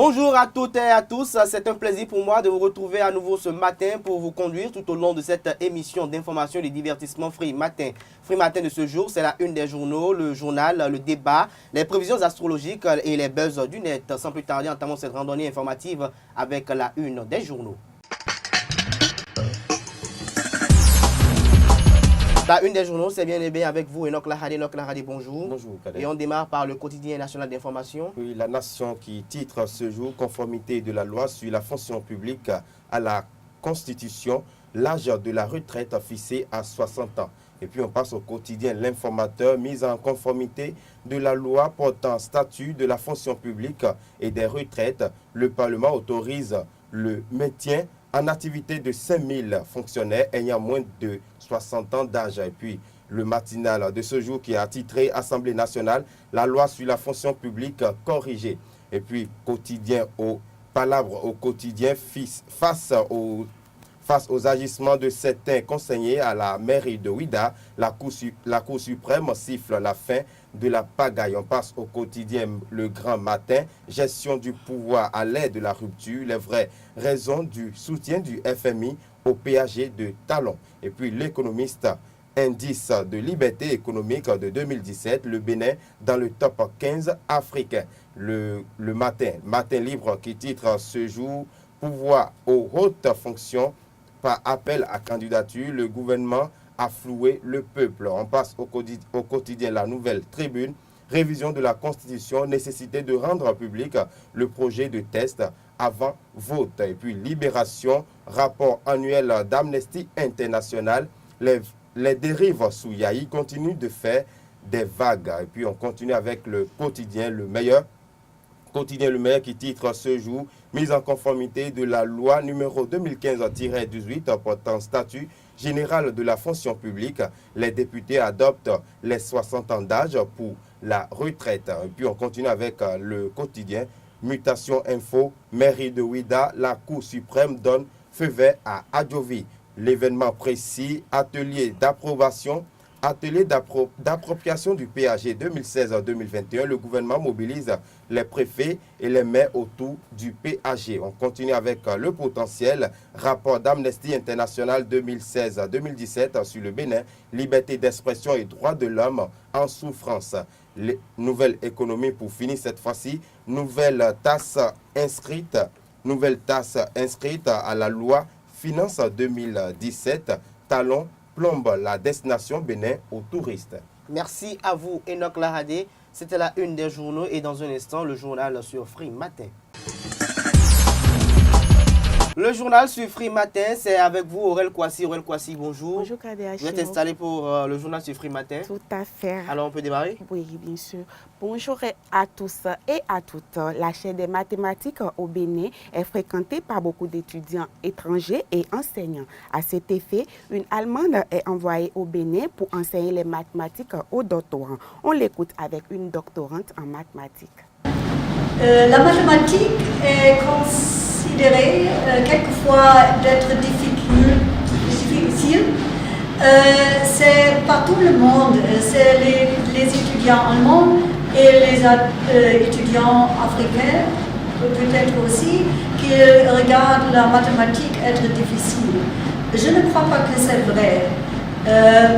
Bonjour à toutes et à tous, c'est un plaisir pour moi de vous retrouver à nouveau ce matin pour vous conduire tout au long de cette émission d'information et de divertissement Free Matin. Free Matin de ce jour, c'est la une des journaux, le journal, le débat, les prévisions astrologiques et les buzz du net. Sans plus tarder, entamons cette randonnée informative avec la une des journaux. La une des journaux, c'est bien et bien avec vous, Enoch Lahadi. Enoch Lahadi, bonjour. Bonjour, Kader. Et on démarre par le quotidien national d'information. Oui, la Nation qui titre ce jour « Conformité de la loi sur la fonction publique à la Constitution, l'âge de la retraite fixé à 60 ans ». Et puis on passe au quotidien L'Informateur, mise en conformité de la loi portant statut de la fonction publique et des retraites. Le Parlement autorise le maintien en activité de 5000 fonctionnaires ayant moins de 60 ans d'âge. Et puis le matinal de ce jour qui a titré Assemblée nationale, la loi sur la fonction publique corrigée. Et puis quotidien au palabre au quotidien face aux agissements de certains conseillers à la mairie de Ouidah, la Cour suprême siffle la fin de la pagaille. On passe au quotidien Le Grand Matin, gestion du pouvoir à l'aide de la rupture, les vraies raisons du soutien du FMI au péage de Talon. Et puis l'économiste, indice de liberté économique de 2017, le Bénin dans le top 15 africain. Le matin libre qui titre ce jour, pouvoir aux hautes fonctions par appel à candidature, le gouvernement a floué le peuple. On passe au quotidien La Nouvelle Tribune, révision de la Constitution, nécessité de rendre public le projet de test avant vote. Et puis Libération, rapport annuel d'Amnesty International, les dérives sous Yahi continuent de faire des vagues. Et puis on continue avec le quotidien Le Meilleur. Quotidien Le Meilleur qui titre ce jour, mise en conformité de la loi numéro 2015-18 portant statut général de la fonction publique. Les députés adoptent les 60 ans d'âge pour la retraite. Et puis on continue avec le quotidien Mutation Info, mairie de Ouidah, la Cour suprême donne feu vert à Adjovi. L'événement précis, atelier d'appropriation du PAG 2016-2021, le gouvernement mobilise les préfets et les maires autour du PAG. On continue avec le potentiel rapport d'Amnesty International 2016-2017 sur le Bénin, liberté d'expression et droits de l'homme en souffrance. Les nouvelles économies pour finir cette fois-ci, nouvelle taxe inscrite à la loi Finance 2017, Talon plombe la destination Bénin aux touristes. Merci à vous, Enoch Lahadi. C'était la une des journaux et dans un instant, le journal sur Free Matin. Le journal sur Free Matin, c'est avec vous, Aurel Kouassi. Aurel Kouassi, bonjour. Bonjour, Kader. Vous êtes installé pour le journal sur Free Matin. Tout à fait. Alors, on peut démarrer? Oui, bien sûr. Bonjour à tous et à toutes. La chaire des mathématiques au Bénin est fréquentée par beaucoup d'étudiants étrangers et enseignants. À cet effet, une Allemande est envoyée au Bénin pour enseigner les mathématiques aux doctorants. On l'écoute avec une doctorante en mathématiques. La mathématique est considérée quelquefois d'être difficile. C'est partout le monde, c'est les étudiants allemands et les étudiants africains, peut-être aussi, qui regardent la mathématique être difficile. Je ne crois pas que c'est vrai.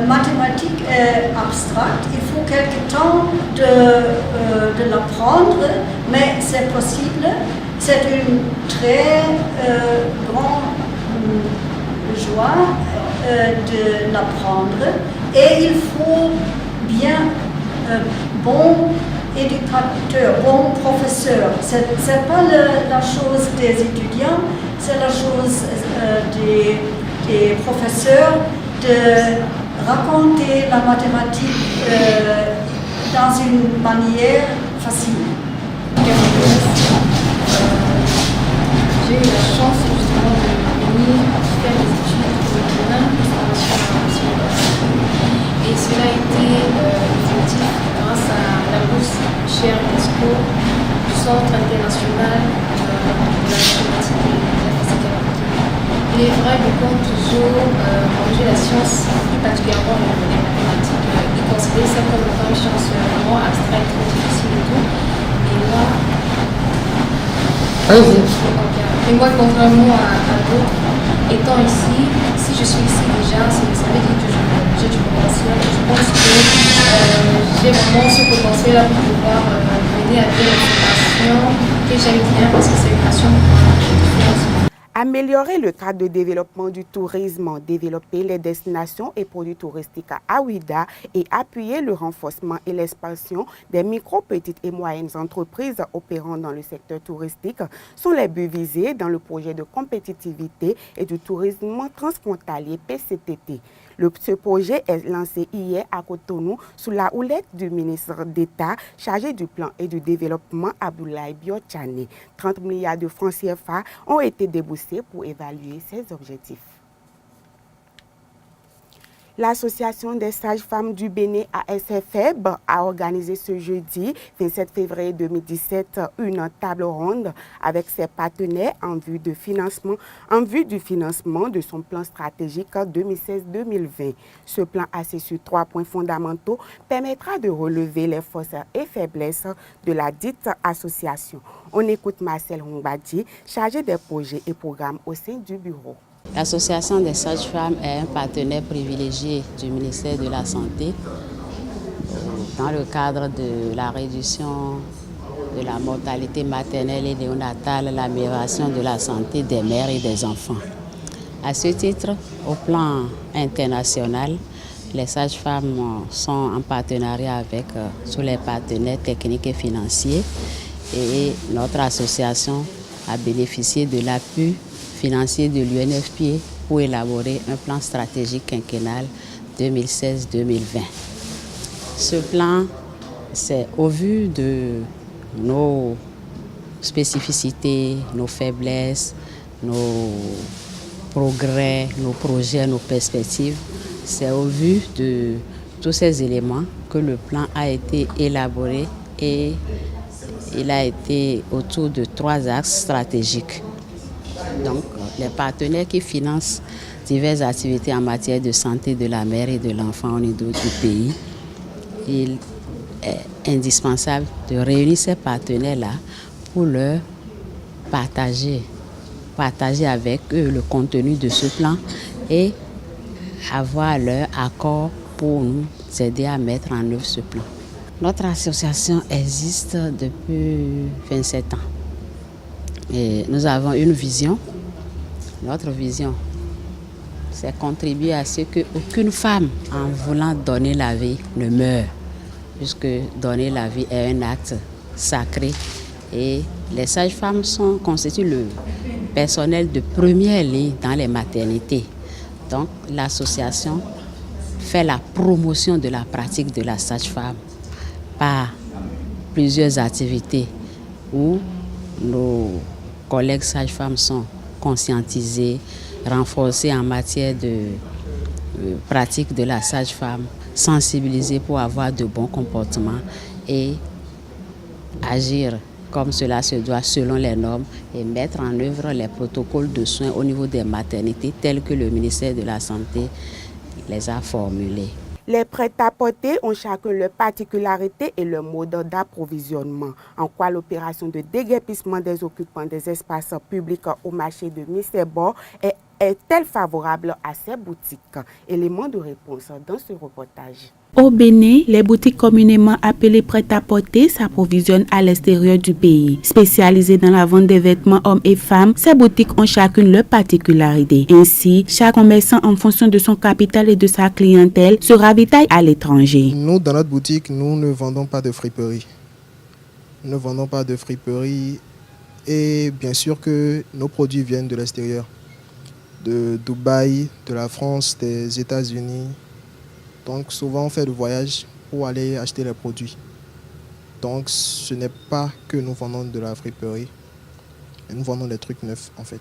Mathématique est abstracte, il faut quelque temps de l'apprendre, mais c'est possible. C'est une très grande joie de l'apprendre et il faut bien bon éducateur, bon professeur. C'est pas la chose des étudiants, c'est la chose des professeurs de raconter la mathématique dans une manière facile. J'ai eu la chance justement de venir faire des études pour le Bénin, et cela a été effectif grâce à la bourse chez UNESCO du Centre international de la mathématique et de la physique appliquée. Il est vrai que quand toujours manger la science, plus particulièrement les mathématiques, ils considèrent ça comme une science vraiment abstraite, trop difficile et tout. Et moi, Et moi, contrairement à d'autres, étant ici, si je suis ici déjà, ça veut dire que j'ai du potentiel. Je pense que j'ai vraiment ce potentiel pour pouvoir mener à des formations que j'aime bien parce que c'est une passion pour moi. Améliorer le cadre de développement du tourisme, développer les destinations et produits touristiques à Ouidah et appuyer le renforcement et l'expansion des micro, petites et moyennes entreprises opérant dans le secteur touristique sont les buts visés dans le projet de compétitivité et du tourisme transfrontalier PCTT. Ce projet est lancé hier à Cotonou sous la houlette du ministre d'État chargé du plan et du développement Abdoulaye Biotchane. 30 milliards de francs CFA ont été déboursés pour évaluer ces objectifs. L'Association des sages-femmes du Bénin ASFEB a organisé ce jeudi 27 février 2017 une table ronde avec ses partenaires en vue du financement de son plan stratégique 2016-2020. Ce plan assis sur 3 points fondamentaux permettra de relever les forces et faiblesses de la dite association. On écoute Marcel Hongbadji, chargé des projets et programmes au sein du bureau. L'Association des sages-femmes est un partenaire privilégié du ministère de la Santé dans le cadre de la réduction de la mortalité maternelle et néonatale, l'amélioration de la santé des mères et des enfants. À ce titre, au plan international, les sages-femmes sont en partenariat avec tous les partenaires techniques et financiers et notre association a bénéficié de l'appui financier de l'UNFPA pour élaborer un plan stratégique quinquennal 2016-2020. Ce plan, c'est au vu de nos spécificités, nos faiblesses, nos progrès, nos projets, nos perspectives. C'est au vu de tous ces éléments que le plan a été élaboré et il a été autour de 3 axes stratégiques. Donc, les partenaires qui financent diverses activités en matière de santé de la mère et de l'enfant au niveau du pays, il est indispensable de réunir ces partenaires-là pour leur partager avec eux le contenu de ce plan et avoir leur accord pour nous aider à mettre en œuvre ce plan. Notre association existe depuis 27 ans. Et nous avons une vision. Notre vision, c'est contribuer à ce qu'aucune femme, en voulant donner la vie, ne meure, puisque donner la vie est un acte sacré. Et les sages-femmes constituent le personnel de première ligne dans les maternités. Donc, l'association fait la promotion de la pratique de la sage-femme par plusieurs activités où nos collègues sages-femmes sont conscientisés, renforcés en matière de pratique de la sage-femme, sensibilisés pour avoir de bons comportements et agir comme cela se doit selon les normes et mettre en œuvre les protocoles de soins au niveau des maternités tels que le ministère de la Santé les a formulés. Les prêt-à-porter ont chacun leur particularité et leur mode d'approvisionnement, en quoi l'opération de déguerpissement des occupants des espaces publics au marché de Missebo est-elle favorable à ces boutiques? Élément de réponse dans ce reportage. Au Bénin, les boutiques communément appelées prêt-à-porter s'approvisionnent à l'extérieur du pays. Spécialisées dans la vente des vêtements hommes et femmes, ces boutiques ont chacune leur particularité. Ainsi, chaque commerçant, en fonction de son capital et de sa clientèle, se ravitaille à l'étranger. Nous, dans notre boutique, nous ne vendons pas de friperie. Nous ne vendons pas de friperie et bien sûr que nos produits viennent de l'extérieur. De Dubaï, de la France, des États-Unis. Donc souvent on fait le voyage pour aller acheter les produits. Donc ce n'est pas que nous vendons de la friperie, mais nous vendons des trucs neufs en fait.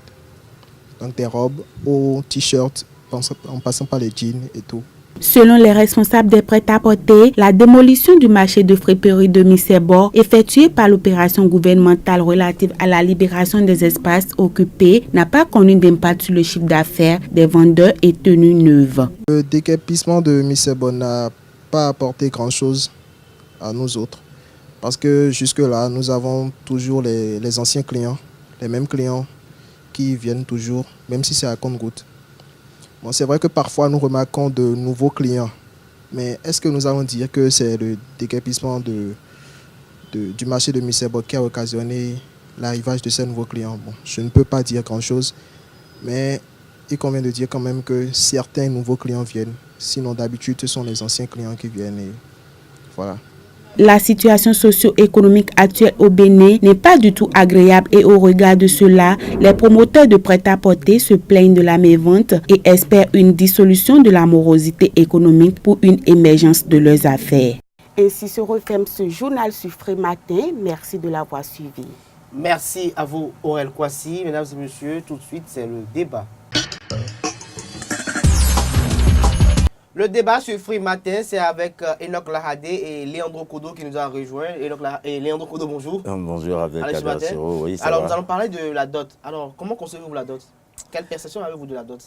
Donc des robes, aux t-shirts, en passant par les jeans et tout. Selon les responsables des prêt-à-porter, la démolition du marché de friperie de Missebo, effectuée par l'opération gouvernementale relative à la libération des espaces occupés, n'a pas connu d'impact sur le chiffre d'affaires des vendeurs et tenues neuves. Le déguerpissement de Missebo n'a pas apporté grand-chose à nous autres, parce que jusque-là, nous avons toujours les anciens clients, les mêmes clients qui viennent toujours, même si c'est à compte-gouttes. Bon, c'est vrai que parfois nous remarquons de nouveaux clients, mais est-ce que nous allons dire que c'est le déguerpissement du marché de Misebo qui a occasionné l'arrivage de ces nouveaux clients? Bon, je ne peux pas dire grand-chose, mais il convient de dire quand même que certains nouveaux clients viennent. Sinon, d'habitude, ce sont les anciens clients qui viennent et voilà. La situation socio-économique actuelle au Bénin n'est pas du tout agréable et au regard de cela, les promoteurs de prêt-à-porter se plaignent de la mévente et espèrent une dissolution de la morosité économique pour une émergence de leurs affaires. Ainsi se referme ce journal sur Free Matin. Merci de l'avoir suivi. Merci à vous, Aurel Kwasi. Mesdames et messieurs, tout de suite, c'est le débat. Le débat sur Free Matin, c'est avec Enoch Lahadé et Léandro Kodo qui nous a rejoints. Léandro Kodo, bonjour. Bonjour Abdelkader Siro, oui, ça va. Alors, nous allons parler de la dot. Alors, comment concevez-vous la dot? Quelle perception avez-vous de la dot?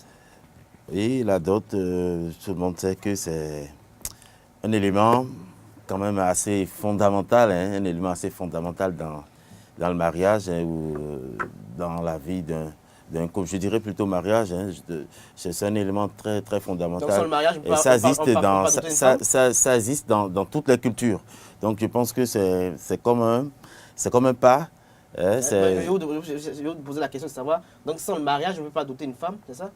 Oui, la dot, tout le monde sait que c'est un élément quand même assez fondamental, hein, un élément assez fondamental dans le mariage hein, ou dans la vie d'un couple. Je dirais plutôt mariage, hein, c'est un élément très, très fondamental. Donc, sans le mariage, et ça existe dans toutes les cultures. Donc, je pense que c'est comme un pas. Hein, je vais vous poser la question de savoir, donc sans le mariage, je ne peux pas adopter une femme, c'est ça?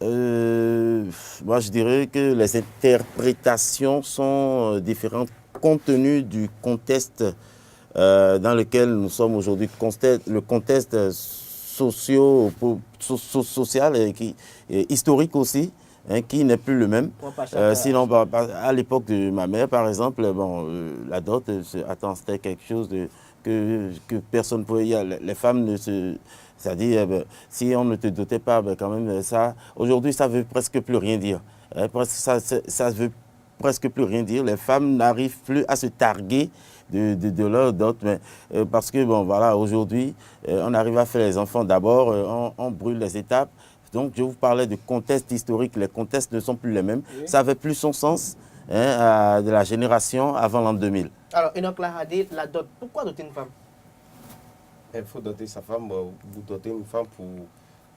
Moi, je dirais que les interprétations sont différentes compte tenu du contexte dans lequel nous sommes aujourd'hui. Le contexte social et historique aussi, hein, qui n'est plus le même. Sinon, à l'époque de ma mère, par exemple, la dot, c'était quelque chose que personne ne pouvait. Les femmes ne se... C'est-à-dire, si on ne te dotait pas, quand même, ça... Aujourd'hui, ça ne veut presque plus rien dire. Ça ne veut presque plus rien dire. Les femmes n'arrivent plus à se targuer de leur dot, mais parce que, voilà, aujourd'hui, on arrive à faire les enfants d'abord, on brûle les étapes. Donc, je vous parlais de contexte historique. Les contextes ne sont plus les mêmes. Oui. Ça n'avait plus son sens de la génération avant l'an 2000. Alors, Enoch Lahadé, la dot, pourquoi doter une femme? Il faut doter sa femme, vous dotez une femme pour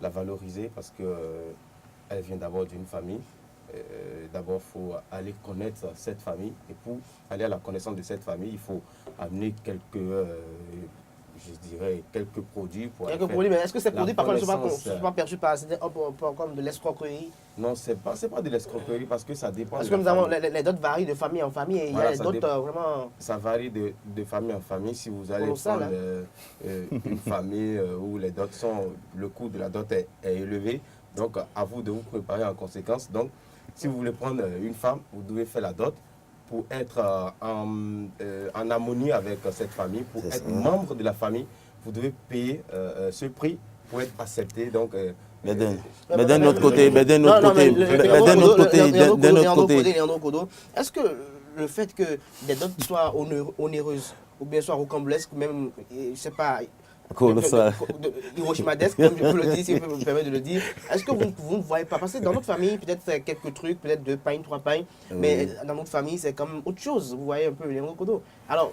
la valoriser parce qu'elle vient d'abord d'une famille. D'abord, il faut aller connaître cette famille et pour aller à la connaissance de cette famille, il faut amener quelques produits. Quelques produits, mais est-ce que ces produits parfois ne sont pas perçus par comme de l'escroquerie? Non, ce n'est pas de l'escroquerie parce que ça dépend. Parce que nous avons les dots varient de famille en famille et voilà, il y a des dots vraiment. Ça varie de famille en famille. Si vous allez prendre une famille où les dots le coût de la dot est élevé, donc à vous de vous préparer en conséquence. Donc, si vous voulez prendre une femme, vous devez faire la dot pour être en harmonie avec cette famille, pour être membre de la famille. Vous devez payer ce prix pour être accepté. Donc, mais d'un autre côté, Léandro Kodo, est-ce que le fait que les dots soient onéreuses ou bien soient rocambolesques, même, je ne sais pas, Hiroshima-desque, comme je peux le dire, si je peux me permettre de le dire. Est-ce que vous ne voyez pas? Parce que dans notre famille, peut-être quelques trucs, peut-être 2 pagnes, 3 pagnes, mais dans notre famille, c'est quand même autre chose. Vous voyez un peu les Kodo. Alors,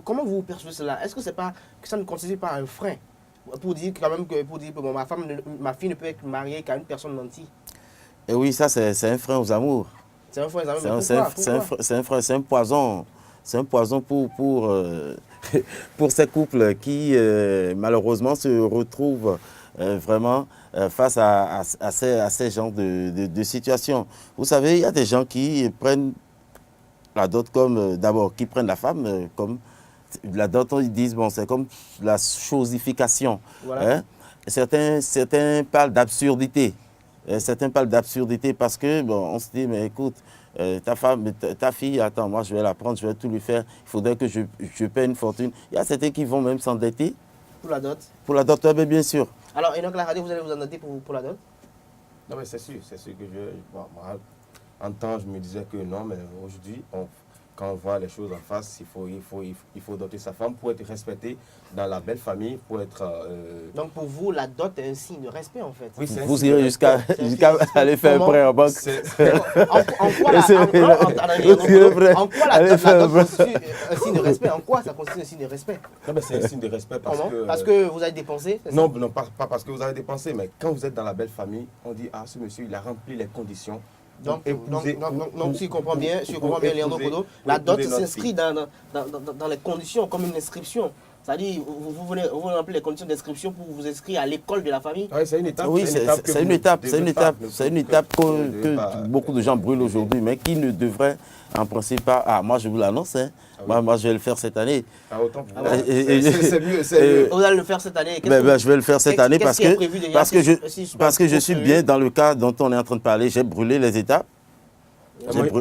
comment vous percevez cela? Est-ce que c'est pas que ça ne constitue pas un frein pour dire quand même que ma fille ne peut être mariée qu'à une personne nantie? Et oui, ça c'est un frein aux amours. C'est un frein aux amours. C'est un poison. C'est un poison pour ces couples qui, malheureusement, se retrouvent vraiment face à ces genres de situations. Vous savez, il y a des gens qui prennent la dot comme, d'abord, qui prennent la femme comme la dot, ils disent, c'est comme la chosification. Voilà. Hein? Certains parlent d'absurdité. Certains parlent d'absurdité parce que, on se dit, mais écoute, ta fille, attends, moi je vais la prendre, je vais tout lui faire, il faudrait que je paie une fortune. Il y a certains qui vont même s'endetter. Pour la dot? Pour la dot, bien sûr. Alors, Enoch Lahadé, vous allez vous endetter pour la dot? Non, mais c'est sûr que en temps, je me disais que non, mais aujourd'hui, quand on voit les choses en face, il faut doter sa femme pour être respecté dans la belle famille, pour être... Donc pour vous, la dot est un signe de respect en fait. Oui, vous irez jusqu'à aller faire un prêt en banque. En quoi la dot constitue un signe de respect? En quoi ça constitue un signe de respect? Non, mais c'est un signe de respect parce que... Parce que vous avez dépensé? Non, pas parce que vous avez dépensé, mais quand vous êtes dans la belle famille, on dit, ah, ce monsieur, il a rempli les conditions. Donc, si je comprends bien, Leandro Kodo, la dot s'inscrit dans les conditions comme une inscription. C'est-à-dire, vous venez remplir les conditions d'inscription pour vous inscrire à l'école de la famille. Oui, c'est une étape. Oui, c'est une étape que beaucoup de gens brûlent aujourd'hui, mais qui ne devrait en principe pas... Ah, moi je vous l'annonce, hein. Moi je vais le faire cette année. C'est mieux. Vous allez le faire cette année? Je vais le faire cette année parce que je suis bien dans le cas dont on est en train de parler. J'ai brûlé les étapes.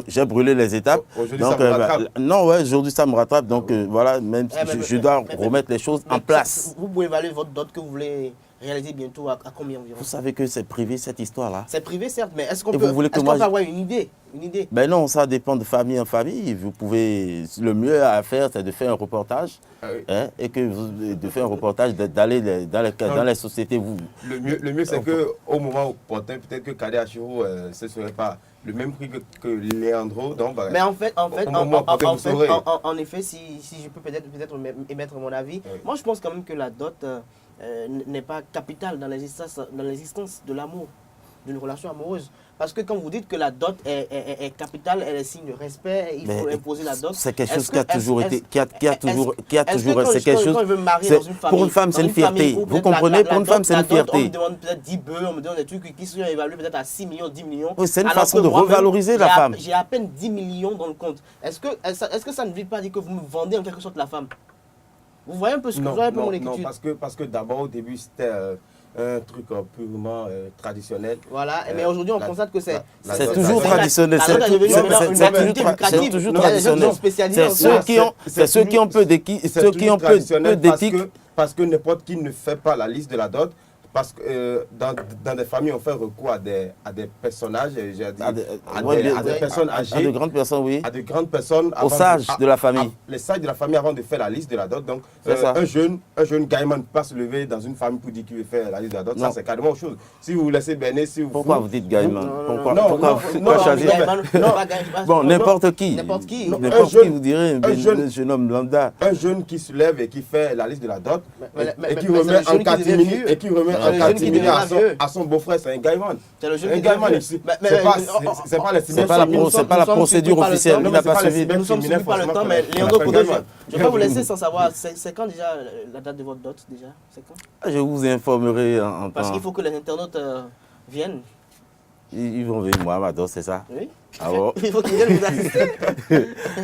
J'ai brûlé les étapes. Aujourd'hui, ça me rattrape. Non, ouais, aujourd'hui, ça me rattrape. Donc, voilà, même je dois remettre les choses en place. Vous pouvez évaluer votre dot que vous voulez réaliser bientôt à combien environ? Vous savez que c'est privé, cette histoire-là. C'est privé, certes, mais est-ce qu'on peut avoir une idée? Ben non, ça dépend de famille en famille. Vous pouvez... Le mieux à faire, c'est de faire un reportage. Hein, et de faire un reportage, d'aller dans les sociétés. Le mieux, c'est qu'au moment opportun, peut-être que Kadé Achirou, ce ne serait pas le même prix que Leandro. Donc, mais en effet, si je peux peut-être émettre mon avis, moi je pense quand même que la dot n'est pas capitale dans l'existence de l'amour, d'une relation amoureuse. Parce que quand vous dites que la dot est capitale, elle est signe de respect, il faut imposer la dot. C'est quelque chose qui a toujours été, c'est quelque chose. Pour une femme, c'est une fierté. Vous comprenez? Pour une femme, c'est une fierté. On me demande peut-être 10 bœufs, on me demande des trucs qui sont évalués peut-être à 6 millions, 10 millions. Oui, c'est une façon de revaloriser la femme. J'ai à peine 10 millions dans le compte. Est-ce que ça ne veut pas dire que vous me vendez en quelque sorte la femme? Vous voyez un peu mon écriture? Non, parce que d'abord au début c'était un truc purement traditionnel. Voilà, mais aujourd'hui on constate que c'est toujours traditionnel. C'est toujours traditionnel. C'est ceux qui ont peu d'éthique. Parce que n'importe qui ne fait pas la liste de la dot. Parce que dans des familles, on fait recours à des personnages, à des personnes âgées. À de grandes personnes, oui. À de grandes personnes. Aux sages de la famille. Les sages de la famille avant de faire la liste de la dot. Donc, un jeune gamin ne peut pas se lever dans une famille pour dire qu'il veut faire la liste de la dot. Non. Ça, c'est carrément autre chose. Si vous vous laissez berner, Pourquoi vous dites gamin? Pourquoi choisir? Bon, n'importe qui. N'importe qui, vous direz, un jeune homme lambda. Un jeune qui se lève et qui fait la liste de la dot et qui remet en catimini et qui remet à son beau-frère, c'est un gaiman. C'est le jeune ici. C'est pas la procédure officielle. Il n'a pas suivi. Nous sommes suivis par le temps, mais Leandro Kodo, je vais vous laisser sans savoir. C'est quand déjà la date de votre dot déjà? C'est quand? Je vous informerai en temps. Parce qu'il faut que les internautes viennent. Ils vont venir moi à ma dot, c'est ça? Oui. Ah bon? Il faut qu'ils viennent vous assister.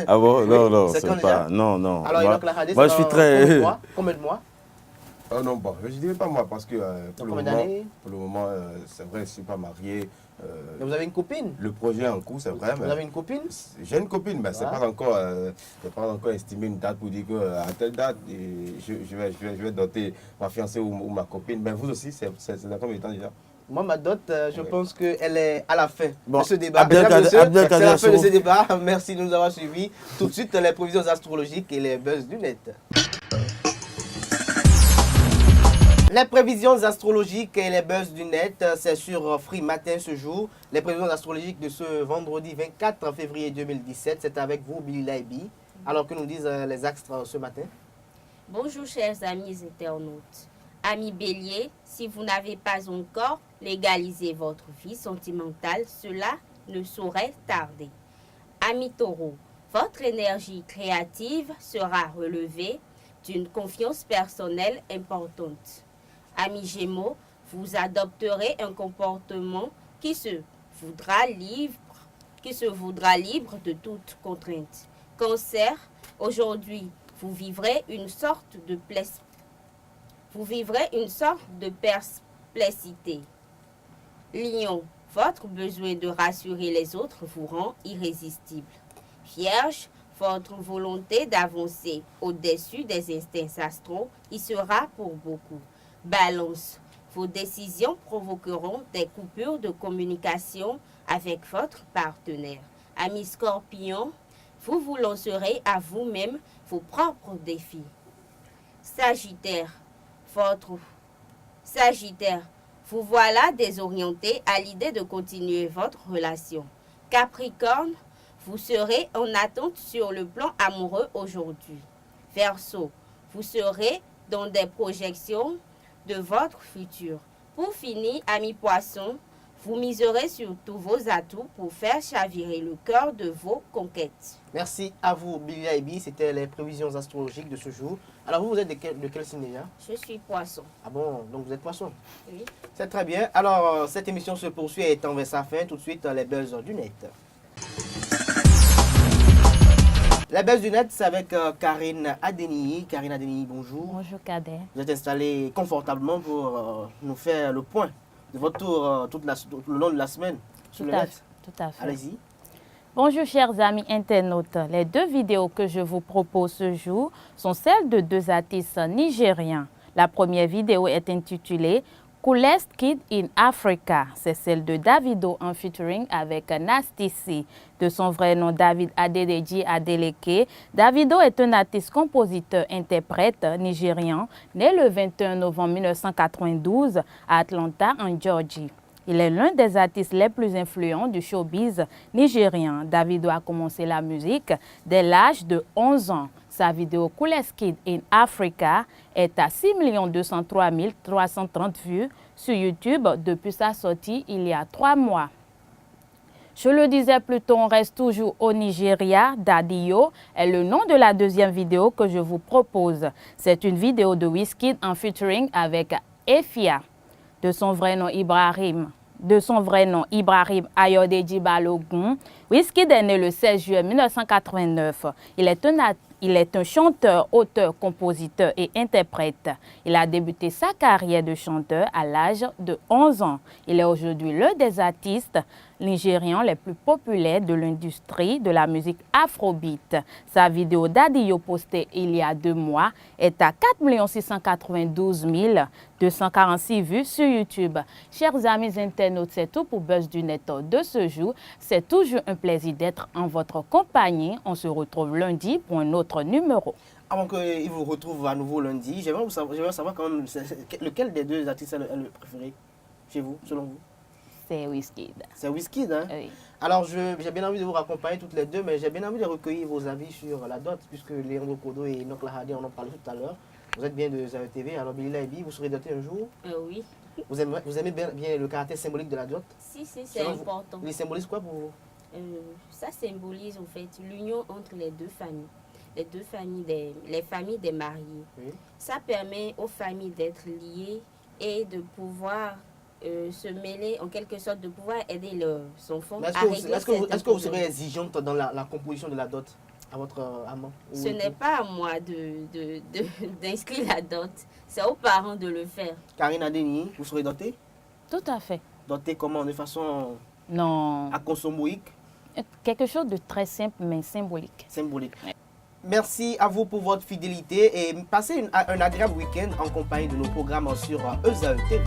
Ah bon? Non, c'est pas. Non. Alors, moi, je suis très. Combien de mois? Non, bon, je ne dirais pas moi, parce que pour le moment, c'est vrai, je ne suis pas marié. Mais vous avez une copine? Le projet est en cours, c'est vrai. Vous avez une copine? J'ai une copine, mais ce n'est pas encore estimé une date pour dire qu'à telle date, je vais doter ma fiancée ou ma copine. Mais vous aussi, c'est dans combien de temps déjà? Moi, ma dot, je pense qu'elle est à la fin de ce débat. C'est la fin de ce débat. Merci de nous avoir suivis. Tout de suite, les prévisions astrologiques et les buzz du net. Les prévisions astrologiques et les buzz du net, c'est sur Free Matin ce jour. Les prévisions astrologiques de ce vendredi 24 février 2017, c'est avec vous, Billy Laibi. Alors que nous disent les astres ce matin? Bonjour chers amis internautes. Amis Bélier, si vous n'avez pas encore légalisé votre vie sentimentale, cela ne saurait tarder. Amis Taureau, votre énergie créative sera relevée d'une confiance personnelle importante. Amis Gémeaux, vous adopterez un comportement qui se voudra libre de toute contrainte. Cancer, aujourd'hui, vous vivrez une sorte de perplexité. Lion, votre besoin de rassurer les autres vous rend irrésistible. Vierge, votre volonté d'avancer au-dessus des instincts astraux y sera pour beaucoup. Balance, vos décisions provoqueront des coupures de communication avec votre partenaire. Amis Scorpion, vous vous lancerez à vous-même vos propres défis. Sagittaire, vous voilà désorienté à l'idée de continuer votre relation. Capricorne, vous serez en attente sur le plan amoureux aujourd'hui. Verseau, vous serez dans des projections de votre futur. Pour finir, amis poissons, vous miserez sur tous vos atouts pour faire chavirer le cœur de vos conquêtes. Merci à vous, Billy Aibi. C'était les prévisions astrologiques de ce jour. Alors, vous êtes de quel signe déjà? Je suis poisson. Ah bon, donc vous êtes poisson? Oui. C'est très bien. Alors, cette émission se poursuit et étend vers sa fin. Tout de suite, les buzz du net. La buzz du net, c'est avec Karine Adeni. Karine Adeni, bonjour. Bonjour, Kader. Vous êtes installée confortablement pour nous faire le point de votre tour tout le long de la semaine sur le net. Tout à fait. Allez-y. Bonjour, chers amis internautes. Les deux vidéos que je vous propose ce jour sont celles de deux artistes nigériens. La première vidéo est intitulée Coolest Kid in Africa. C'est celle de Davido en featuring avec Nasty C. De son vrai nom David Adeleke Adeleke, Davido est un artiste-compositeur-interprète nigérian né le 21 novembre 1992 à Atlanta, en Georgie. Il est l'un des artistes les plus influents du showbiz nigérien. Davido a commencé la musique dès l'âge de 11 ans. Sa vidéo Coolest Kid in Africa est à 6 203 330 vues sur YouTube depuis sa sortie il y a 3 mois. Je le disais plus tôt, on reste toujours au Nigeria. Daddy-O est le nom de la deuxième vidéo que je vous propose. C'est une vidéo de Wizkid en featuring avec Efia. De son vrai nom Ibrahim Ayodeji Balogun, Wizkid est né le 16 juillet 1989. Il est un chanteur, auteur, compositeur et interprète. Il a débuté sa carrière de chanteur à l'âge de 11 ans. Il est aujourd'hui l'un des artistes nigérians les plus populaires de l'industrie de la musique afrobeat. Sa vidéo Daddy-O postée il y a 2 mois est à 4 692 246 vues sur YouTube. Chers amis internautes, c'est tout pour Buzz du Net de ce jour. C'est toujours un plaisir d'être en votre compagnie. On se retrouve lundi pour un autre numéro. Avant qu'il vous retrouve à nouveau lundi, j'aimerais savoir quand même lequel des deux artistes est le préféré chez vous, selon vous? C'est Wizkid. C'est Wizkid, hein? Oui. Alors, j'ai bien envie de vous raccompagner toutes les deux, mais j'ai bien envie de recueillir vos avis sur la dot, puisque Léandro Kodo et Enoch Lahadi en ont parlé tout à l'heure. Vous êtes bien de Zayo TV, alors Billy Laibi, vous serez doté un jour? Oui. Vous aimez bien le caractère symbolique de la dot? Si, c'est important. Il symbolise quoi pour vous? Ça symbolise en fait l'union entre les deux familles. Les familles des mariés. Oui. Ça permet aux familles d'être liées et de pouvoir se mêler, en quelque sorte, de pouvoir aider leurs enfants à régler certains problèmes. Est-ce que vous serez exigeante dans la composition de la dot à votre amant? Ce n'est pas à moi d'inscrire la dot, c'est aux parents de le faire. Karine Adeni, vous serez dotée? Tout à fait. Dotée comment? De façon... Non. À consomboïque? Quelque chose de très simple, mais symbolique. Symbolique. Ouais. Merci à vous pour votre fidélité et passez un agréable week-end en compagnie de nos programmes sur Zayo TV.